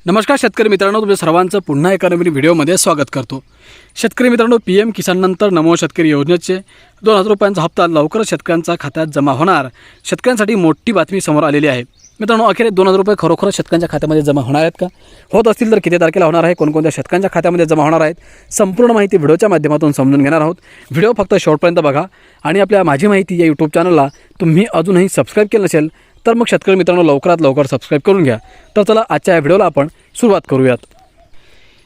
नमस्कार शेतकरी मित्रांनो, तुमच्या सर्वांचं पुन्हा एका नवीन व्हिडिओमध्ये स्वागत करतो। शेतकरी मित्रांनो, PM किसान नंतर नमो शेतकरी योजनेचे 2000 रुपयांचा हप्ता लवकरच शेतकऱ्यांच्या खात्यात जमा होणार। शेतकऱ्यांसाठी मोठी बातमी समोर आलेली आहे। मित्रांनो, अखेर 2000 रुपये खरोखर शेतकऱ्यांच्या खात्यामध्ये जमा होणार आहेत का? होत असतील तर किती तारखेला होणार आहे, कोणकोणत्या शेतकऱ्यांच्या खात्यामध्ये जमा होणार आहेत, संपूर्ण माहिती व्हिडिओच्या माध्यमातून समजून घेणार आहोत। व्हिडिओ फक्त शेवटपर्यंत बघा आणि आपल्या माझी माहिती या YouTube चॅनलला तुम्ही अजूनही सबस्क्राइब केलं नसेल तर मग शेतकरी मित्रांनो लवकरात लवकर सबस्क्राइब करून घ्या। तर चला आजच्या या व्हिडिओला आपण सुरुवात करूयात।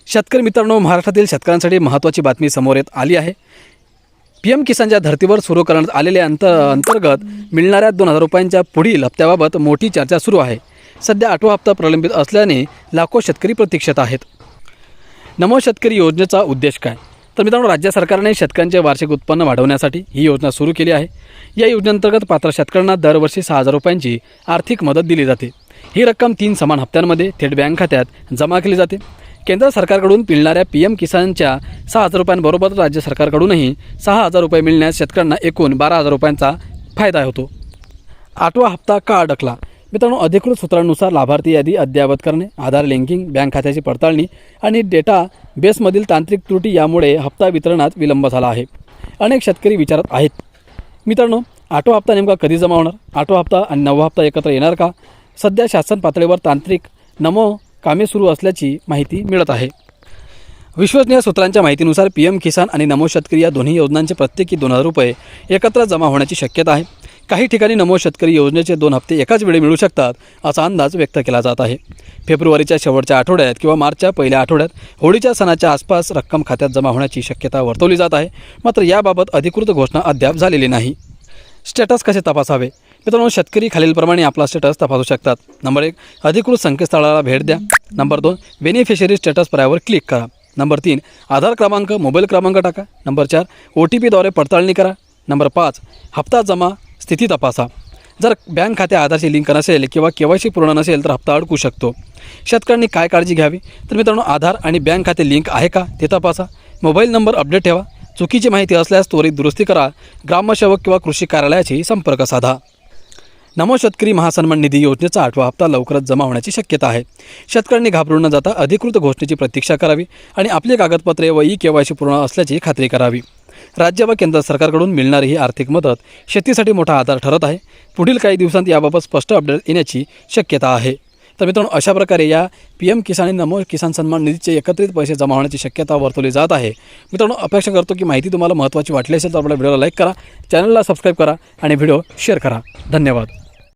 शेतकरी मित्रांनो, महाराष्ट्रातील शेतकऱ्यांसाठी महत्त्वाची बातमी समोर येत आली आहे। PM किसानच्या धर्तीवर सुरू करण्यात आलेल्या अंतर्गत मिळणाऱ्या 2000 रुपयांच्या पुढील हप्त्याबाबत मोठी चर्चा सुरू आहे। सध्या 8वा हप्ता प्रलंबित असल्याने लाखो शेतकरी प्रतीक्षेत आहेत। नमो शेतकरी योजनेचा उद्देश काय? तर मित्रांनो, राज्य सरकारने शेतकऱ्यांचे वार्षिक उत्पन्न वाढवण्यासाठी ही योजना सुरू केली आहे। या योजनेअंतर्गत पात्र शेतकऱ्यांना दरवर्षी 6000 रुपयांची आर्थिक मदत दिली जाते। ही रक्कम 3 समान हप्त्यांमध्ये थेट बँक खात्यात जमा केली जाते। केंद्र सरकारकडून मिळणाऱ्या PM किसानच्या 6000 रुपयांबरोबर राज्य सरकारकडूनही 6000 रुपये मिळण्यास शेतकऱ्यांना एकूण 12000 रुपयांचा फायदा होतो। 8वा हप्ता का अडकला? मित्रांनो, अधिकृत सूत्रांनुसार लाभार्थी यादी अद्ययावत करणे, आधार लिंकिंग, बँक खात्याची पडताळणी आणि डेटा बेसमधील तांत्रिक त्रुटी यामुळे हप्ता वितरणात विलंब झाला आहे। अनेक शेतकरी विचारत आहेत, मित्रांनो 8वा हप्ता नेमका कधी जमा होणार? 8वा हप्ता आणि 9वा हप्ता एकत्र येणार का? सध्या शासन पातळीवर तांत्रिक नमो कामे सुरू असल्याची माहिती मिळत आहे। विश्वसनीय सूत्रांच्या माहितीनुसार PM किसान आणि नमो शेतकरी या दोन्ही योजनांचे प्रत्येकी 2000 रुपये एकत्र जमा होण्याची शक्यता आहे। काही ठिकाणी नमो शेतकरी योजनेचे 2 हप्ते एकाच वेळी मिळू शकतात असा अंदाज व्यक्त केला जात आहे। फेब्रुवारीच्या शेवटच्या आठवड्यात किंवा मार्चच्या पहिल्या आठवड्यात होळीच्या सणाच्या आसपास रक्कम खात्यात जमा होण्याची शक्यता वर्तवली जात आहे। मात्र याबाबत अधिकृत घोषणा अद्याप झालेली नाही। स्टेटस कसे तपासावे? मित्रांनो, शेतकरी खालीलप्रमाणे आपला स्टेटस तपासू शकतात। नंबर 1, अधिकृत संकेतस्थळाला भेट द्या। नंबर 2, बेनिफिशरी स्टेटस पर्यायावर क्लिक करा। नंबर 3, आधार क्रमांक, मोबाईल क्रमांक टाका। नंबर 4, OTPद्वारे पडताळणी करा। नंबर 5, हप्ता जमा स्थिती तपासा। जर बँक खाते आधारशी लिंक नसेल किंवा KYC पूर्ण नसेल तर हप्ता अडकू शकतो। शेतकऱ्यांनी काय काळजी घ्यावी? तर मित्रांनो, आधार आणि बँक खाते लिंक आहे का ते तपासा। मोबाईल नंबर अपडेट ठेवा। चुकीची माहिती असल्यास त्वरित दुरुस्ती करा। ग्रामसेवक किंवा कृषी कार्यालयाशी संपर्क साधा। नमो शेतकरी महासन्मान निधी योजनेचा 8वा हप्ता लवकरच जमा होण्याची शक्यता आहे। शेतकऱ्यांनी घाबरून न जाता अधिकृत घोषणेची प्रतीक्षा करावी आणि आपली कागदपत्रे व KYC पूर्ण असल्याची खात्री करावी। राज्य व केंद्र सरकारकडून मिळणारी ही आर्थिक मदत शेतीसाठी मोठा आधार ठरत आहे। पुढील काही दिवसांत याबाबत स्पष्ट अपडेट येण्याची शक्यता आहे। तर मित्रांनो, अशा प्रकारे या PM किसान आणि नमो किसान सन्मान निधीचे एकत्रित पैसे जमा होण्याची शक्यता वर्तवली जात आहे। मित्रांनो, अपेक्षा करतो की माहिती तुम्हाला महत्त्वाची वाटली असेल तर आपल्या व्हिडिओला लाईक करा, चॅनलला सबस्क्राईब करा आणि व्हिडिओ शेअर करा। धन्यवाद।